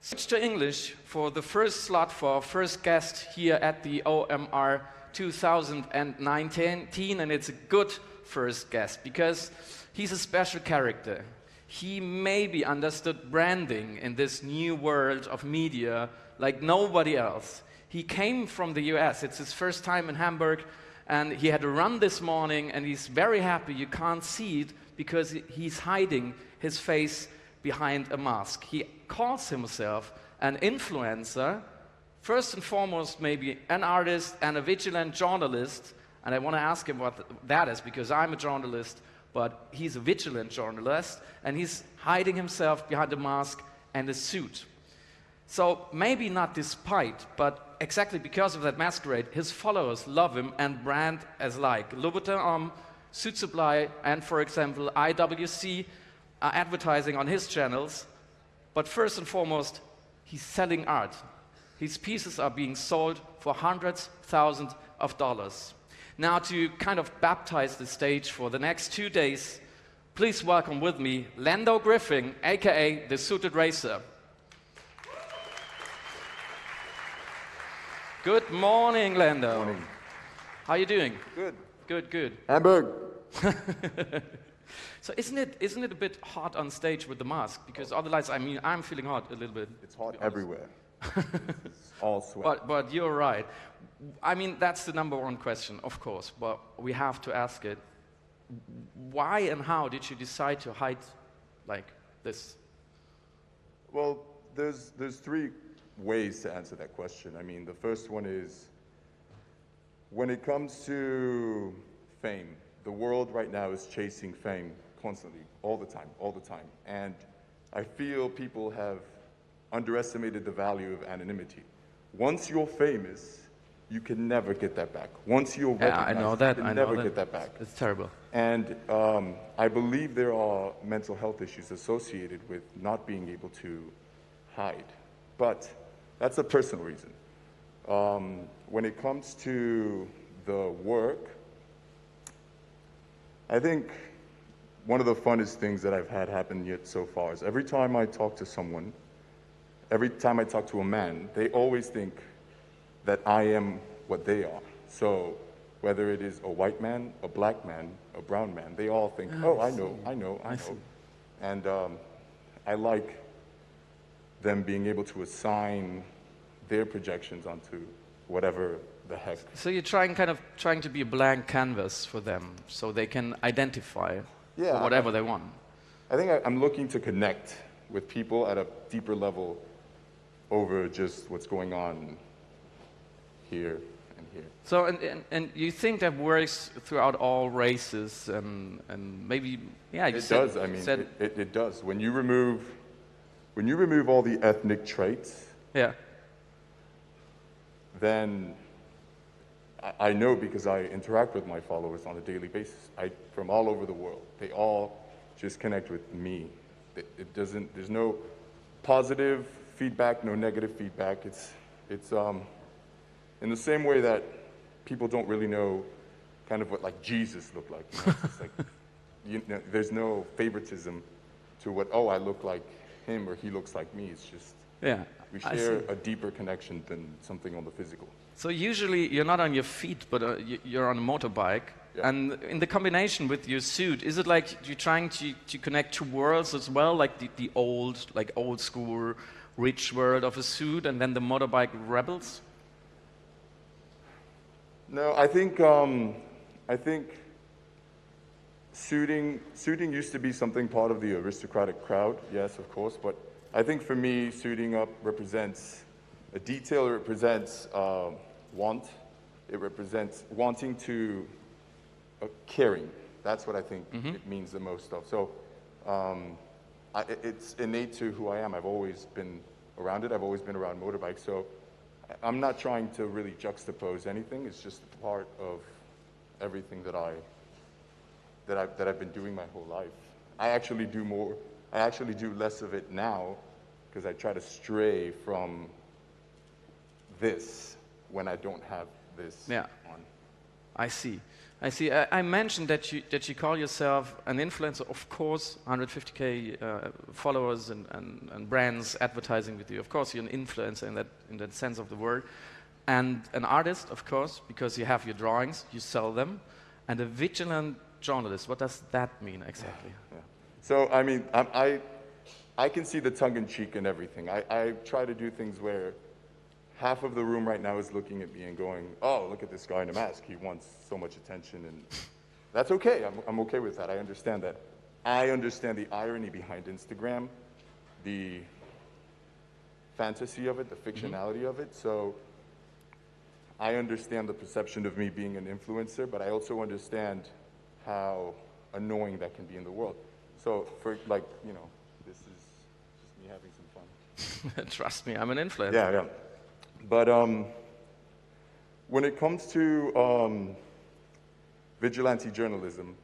Switch to English for the first slot for our first guest here at the OMR 2019, and it's a good first guest because he's a special character. He maybe understood branding in this new world of media like nobody else. He came from the US, it's his first time in Hamburg, and he had a run this morning, and he's very happy you can't see it because he's hiding his face behind a mask. He calls himself an influencer, first and foremost maybe an artist and a vigilant journalist, and I want to ask him what that is because I'm a journalist, but he's a vigilant journalist, and he's hiding himself behind a mask and a suit. So maybe not despite, but exactly because of that masquerade, his followers love him and brand as like Louboutin Homme, Suit Supply, and for example IWC are advertising on his channels. But first and foremost, he's selling art. His pieces are being sold for hundreds, thousands of dollars. Now to kind of baptize the stage for the next 2 days, please welcome with me Lando Griffin, aka the Suited Racer. Good morning, Lando. Good morning. How are you doing? Good. Good, good. Hamburg. So isn't it a bit hot on stage with the mask? Because otherwise, I mean, I'm feeling hot a little bit. It's hot everywhere. It's all sweat. But you're right. I mean, that's the number one question, of course, but we have to ask it. Why and how did you decide to hide like this? Well, there's three ways to answer that question. I mean, the first one is, when it comes to fame, the world right now is chasing fame constantly, all the time. And I feel people have underestimated the value of anonymity. Once you're famous, you can never get that back. Once you're recognized, I know that. you can never get that back. It's terrible. And I believe there are mental health issues associated with not being able to hide. But that's a personal reason. When it comes to the work, I think one of the funnest things that I've had happen yet so far is every time I talk to someone, every time I talk to a man, they always think that I am what they are. So whether it is a white man, a black man, a brown man, they all think, I know. And I like them being able to assign their projections onto whatever the heck. So you're trying to be a blank canvas for them, so they can identify whatever they want. I think I'm looking to connect with people at a deeper level over just what's going on here and here. So and you think that works throughout all races and maybe It does. I mean, it does. When you remove all the ethnic traits, then I know, because I interact with my followers on a daily basis, from all over the world. They all just connect with me. There's no positive feedback, no negative feedback. It's in the same way that people don't really know kind of what like Jesus looked like. You know? It's just like, there's no favoritism to what, I look like him or he looks like me. It's just, we share a deeper connection than something on the physical. So usually you're not on your feet, but you're on a motorbike. Yeah. And in the combination with your suit, is it like you're trying to connect two worlds as well, like the old school rich world of a suit, and then the motorbike rebels? No, I think suiting used to be something part of the aristocratic crowd, yes, of course, but I think for me, suiting up represents a detail, it represents want, it represents wanting to, caring. That's what I think it means the most of. So it's innate to who I am. I've always been around it. I've always been around motorbikes. So I'm not trying to really juxtapose anything. It's just part of everything that I've been doing my whole life. I actually do less of it now because I try to stray from this when I don't have this on. I see. I see. I mentioned that you call yourself an influencer, of course, 150K followers and brands advertising with you. Of course, you're an influencer in that sense of the word, and an artist, of course, because you have your drawings, you sell them, and a vigilant journalist. What does that mean exactly? Yeah. So I mean, I can see the tongue in cheek and everything. I try to do things where half of the room right now is looking at me and going, oh, look at this guy in a mask. He wants so much attention. And that's okay. I'm okay with that. I understand that. I understand the irony behind Instagram, the fantasy of it, the fictionality of it. So I understand the perception of me being an influencer, but I also understand how annoying that can be in the world. So for like, you know, this is just me having some fun. Trust me, I'm an influencer. Yeah. But when it comes to vigilante journalism,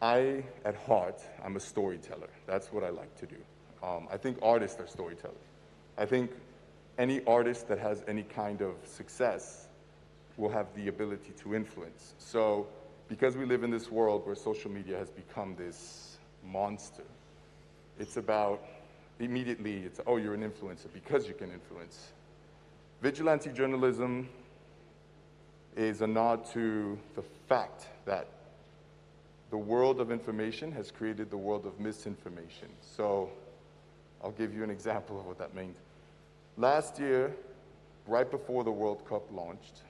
at heart, I'm a storyteller. That's what I like to do. I think artists are storytellers. I think any artist that has any kind of success will have the ability to influence. So because we live in this world where social media has become this monster, it's about, immediately, it's, oh, you're an influencer because you can influence. Vigilante journalism is a nod to the fact that the world of information has created the world of misinformation. So I'll give you an example of what that means. Last year, right before the World Cup launched,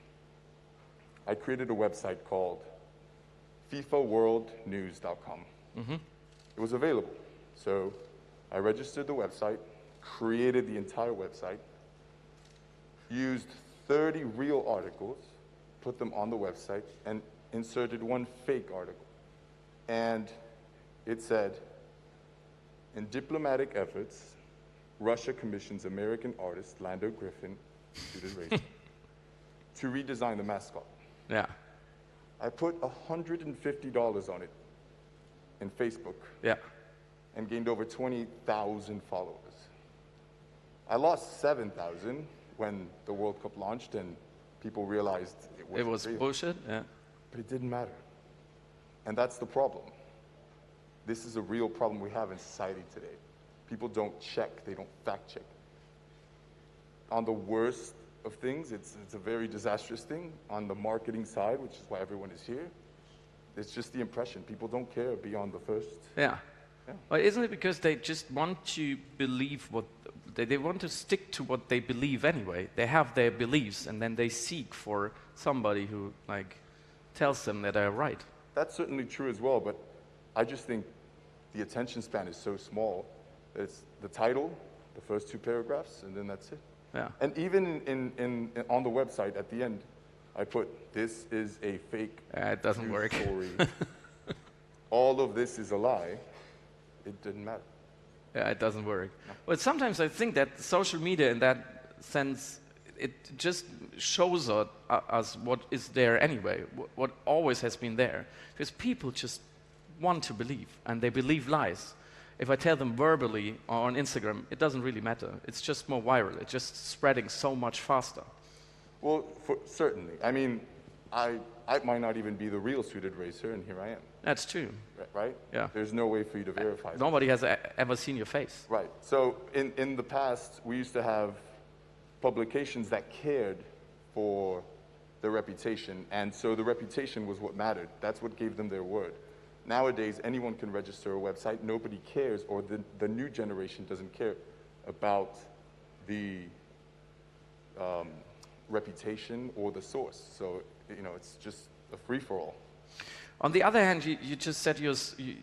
I created a website called FIFAWorldNews.com. It was available. So I registered the website, created the entire website, used 30 real articles, put them on the website, and inserted one fake article. And it said, in diplomatic efforts, Russia commissions American artist Lando Griffin, suited racer, to redesign the mascot. Yeah. I put $150 on it in Facebook Yeah. and gained over 20,000 followers. I lost 7,000 when the World Cup launched and people realized It was real. bullshit. Yeah. But it didn't matter. And that's the problem. This is a real problem we have in society today. People don't check, they don't fact check. On the worst of things, it's a very disastrous thing. On the marketing side, which is why everyone is here, it's just the impression. People don't care beyond the first. Yeah. Yeah. Well, isn't it because they just want to believe what they want to stick to what they believe anyway? They have their beliefs, and then they seek for somebody who like tells them that they're right. That's certainly true as well, but I just think the attention span is so small. It's the title, the first 2 paragraphs, and then that's it. Yeah. And even in on the website at the end, I put, this is a fake It doesn't news work. story. All of this is a lie. It didn't matter. Yeah, it doesn't work. But sometimes I think that social media, in that sense, it just shows us what is there anyway, what always has been there. Because people just want to believe, and they believe lies. If I tell them verbally or on Instagram, it doesn't really matter. It's just more viral. It's just spreading so much faster. Well, certainly. I mean, I might not even be the real suited racer, and here I am. That's true. Right? Yeah. There's no way for you to verify that. Nobody has ever seen your face. Right. So in the past, we used to have publications that cared for their reputation, and so the reputation was what mattered. That's what gave them their word. Nowadays, anyone can register a website. Nobody cares, or the new generation doesn't care about the reputation or the source. So, you know, it's just a free-for-all. On the other hand, you just said you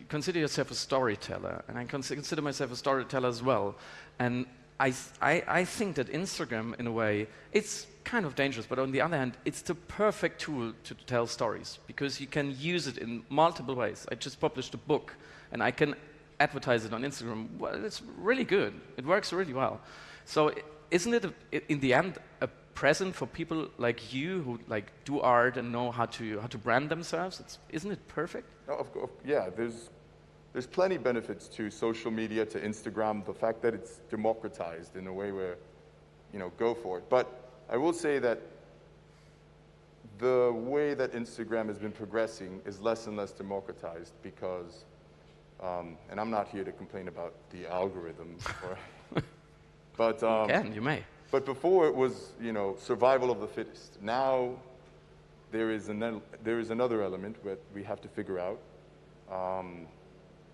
consider yourself a storyteller, and I consider myself a storyteller as well. And I think that Instagram, in a way, it's kind of dangerous, but on the other hand, it's the perfect tool to tell stories, because you can use it in multiple ways. I just published a book, and I can advertise it on Instagram. Well, it's really good. It works really well. So isn't it, in the end, a present for people like you who like do art and know how to brand themselves? Isn't it perfect? No, yeah, there's plenty benefits to social media, to Instagram, the fact that it's democratized in a way where, you know, go for it. But I will say that the way that Instagram has been progressing is less and less democratized because, and I'm not here to complain about the algorithm, but You may. but before it was, survival of the fittest. Now there is another element that we have to figure out.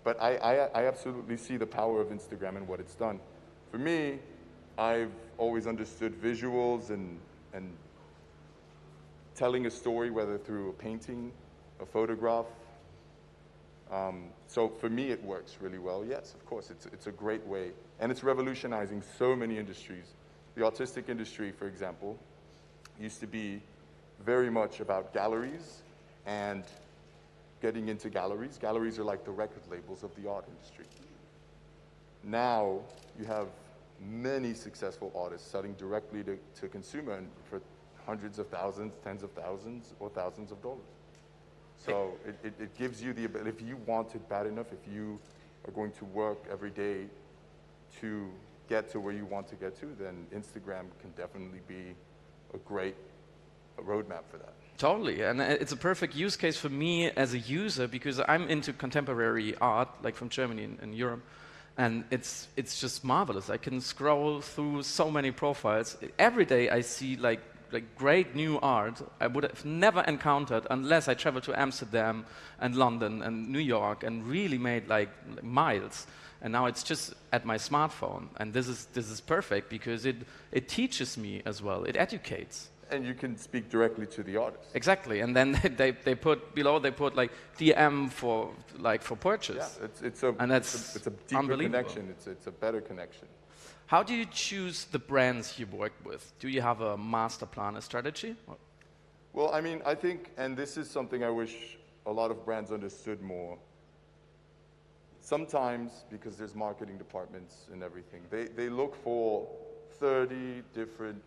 But I absolutely see the power of Instagram and what it's done. For me, I've always understood visuals and telling a story, whether through a painting, a photograph. So for me, it works really well. Yes, of course, it's a great way. And it's revolutionizing so many industries. The autistic industry, for example, used to be very much about galleries and getting into galleries. Galleries are like the record labels of the art industry. Now you have many successful artists selling directly to consumer and for hundreds of thousands, tens of thousands, or thousands of dollars. So it gives you the ability, if you want it bad enough, if you are going to work every day to get to where you want to get to, then Instagram can definitely be a great roadmap for that. Totally, and it's a perfect use case for me as a user because I'm into contemporary art, like from Germany and Europe, and it's just marvelous. I can scroll through so many profiles. Every day I see like great new art I would have never encountered unless I traveled to Amsterdam and London and New York and really made like miles. And now it's just at my smartphone, and this is perfect because it teaches me as well. It educates. And you can speak directly to the artist. Exactly, and then they put below like DM for purchase. Yeah, it's a deeper unbelievable. connection. It's a better connection. How do you choose the brands you work with? Do you have a master plan, a strategy? Well, I mean, I think, and this is something I wish a lot of brands understood more. Sometimes, because there's marketing departments and everything, they look for 30 different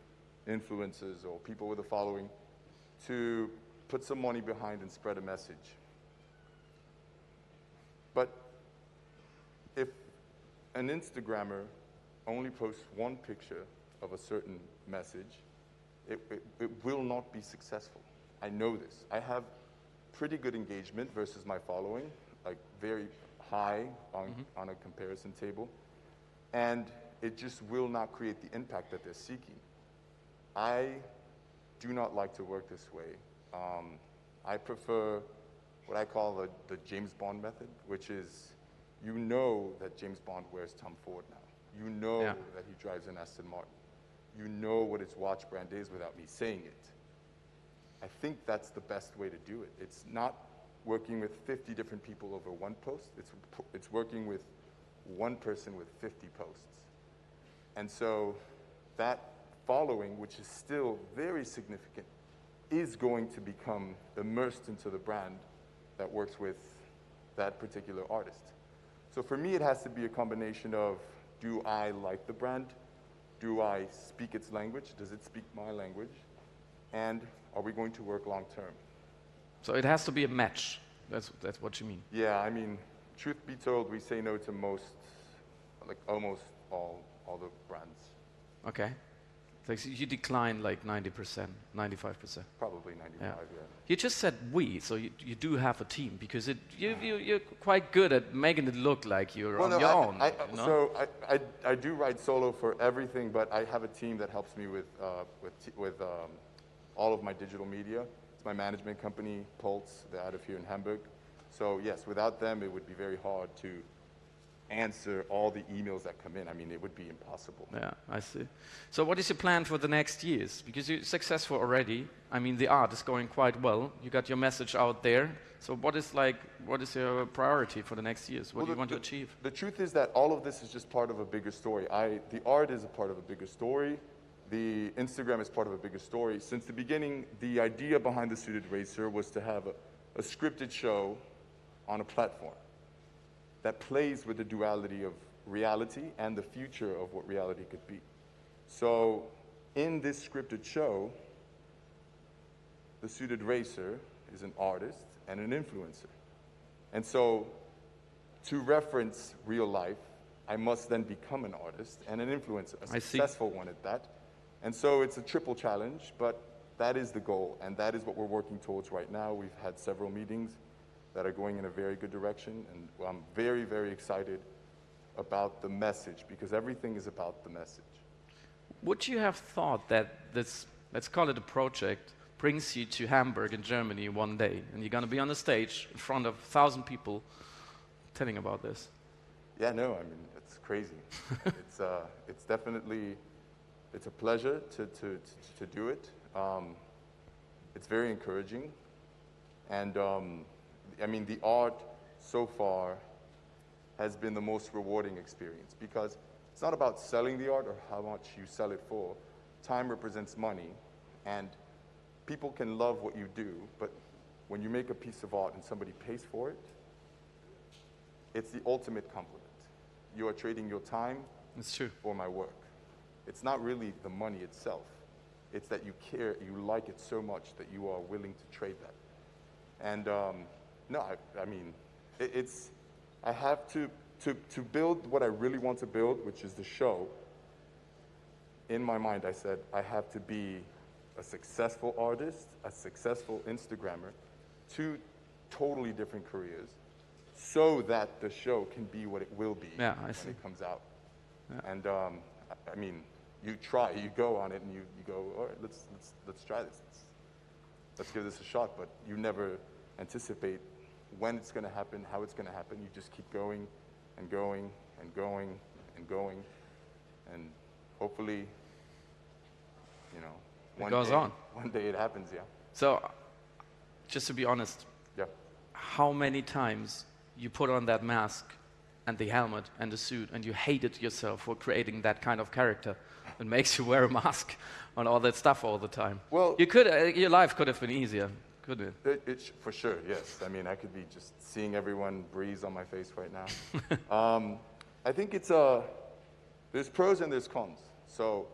influencers or people with a following to put some money behind and spread a message. But if an Instagrammer only posts one picture of a certain message, it will not be successful. I know this. I have pretty good engagement versus my following, like very high on a comparison table, and it just will not create the impact that they're seeking. I do not like to work this way. I prefer what I call the James Bond method, which is, you know that James Bond wears Tom Ford now. You know that he drives an Aston Martin. You know what his watch brand is without me saying it. I think that's the best way to do it. It's not working with 50 different people over one post. It's working with one person with 50 posts. And so that following, which is still very significant, is going to become immersed into the brand that works with that particular artist. So for me, it has to be a combination of, do I like the brand? Do I speak its language? Does it speak my language? And are we going to work long term? So it has to be a match. That's what you mean. Yeah, I mean, truth be told, we say no to almost all the brands. Okay. So you decline like 90%, 95%. Probably 95, yeah. You just said we, so you do have a team because you're quite good at making it look like you're on your own. So I do write solo for everything, but I have a team that helps me with all of my digital media. It's my management company, Pulse. They're out of here in Hamburg. So yes, without them, it would be very hard to answer all the emails that come in. I mean, it would be impossible. Yeah, I see. So what is your plan for the next years? Because you're successful already. I mean, the art is going quite well. You got your message out there. So what is your priority for the next years? What do you want to achieve? The truth is that all of this is just part of a bigger story. The art is a part of a bigger story. The Instagram is part of a bigger story. Since the beginning, the idea behind the Suited Racer was to have a scripted show on a platform that plays with the duality of reality and the future of what reality could be. So in this scripted show, the Suited Racer is an artist and an influencer. And so to reference real life, I must then become an artist and an influencer, a successful one at that. And so it's a triple challenge, but that is the goal, and that is what we're working towards right now. We've had several meetings that are going in a very good direction, and I'm very, very excited about the message, because everything is about the message. Would you have thought that this, let's call it a project, brings you to Hamburg in Germany one day, and you're going to be on the stage in front of 1,000 people telling about this? Yeah, no, I mean, it's crazy. It's definitely, it's a pleasure to do it. It's very encouraging. And I mean, the art so far has been the most rewarding experience, because it's not about selling the art or how much you sell it for. Time represents money, and people can love what you do, but when you make a piece of art and somebody pays for it, it's the ultimate compliment. You are trading your time It's true. for my work. It's not really the money itself. It's that you care, you like it so much that you are willing to trade that. And no, I mean, I have to build what I really want to build, which is the show. In my mind, I said, I have to be a successful artist, a successful Instagrammer, 2 totally different careers, so that the show can be what it will be Yeah, I see. when it comes out. Yeah. And I mean, you try, you go on it, and you go, all right, let's try this. Let's give this a shot. But you never anticipate when it's going to happen, how it's going to happen. You just keep going and going and going and going, and hopefully, you know, goes on. One day it happens. Yeah. So, just to be honest, Yeah. how many times you put on that mask and the helmet and the suit and you hated yourself for creating that kind of character that makes you wear a mask and all that stuff all the time? Well, you could, your life could have been easier, couldn't it? for sure, yes. I mean, I could be just seeing everyone breeze on my face right now. I think it's there's pros and there's cons. So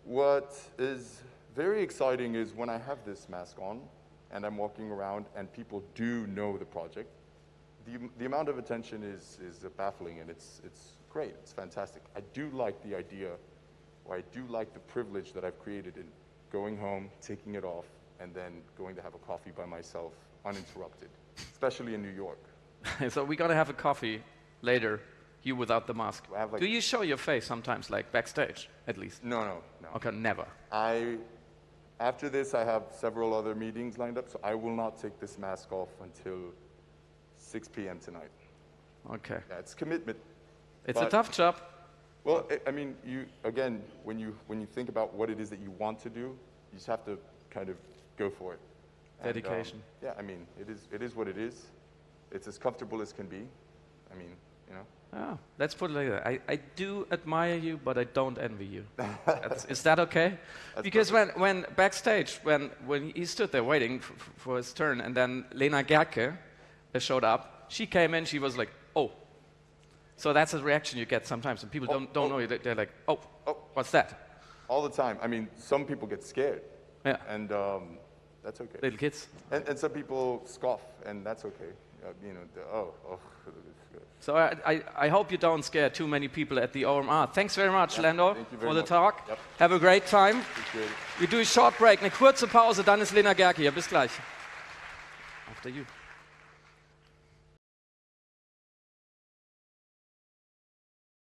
what is very exciting is when I have this mask on and I'm walking around and people do know the project, the amount of attention is baffling, and it's great, it's fantastic. I do like the idea, or I do like the privilege that I've created in going home, taking it off, and then going to have a coffee by myself, uninterrupted, especially in New York. So we're gonna have a coffee later, you without the mask. I have, like- Do you show your face sometimes, like backstage, at least? No. Okay, never. After this, I have several other meetings lined up, so I will not take this mask off until 6 p.m. tonight. Okay. Yeah, it's commitment. It's a But- tough job. Well, I mean, again, when you think about what it is that you want to do, you just have to kind of go for it. And, Dedication. yeah, I mean, it is what it is. It's as comfortable as can be. I mean, you know. Oh, let's put it like that. I do admire you, but I don't envy you. Is that okay? Because when backstage, when he stood there waiting for his turn, and then Lena Gerke showed up, she came in, she was like, oh. So that's a reaction you get sometimes, and people don't know you. They're like, oh, what's that? All the time. I mean, some people get scared. Yeah. And that's okay. Little kids. And some people scoff, and that's okay. You know, So I hope you don't scare too many people at the OMR. Thanks very much, Lando, thank you very for the much. talk. Yep. Have a great time. Appreciate it. We do a short break, eine kurze Pause, dann ist Lena Gerke hier. Bis gleich. After you.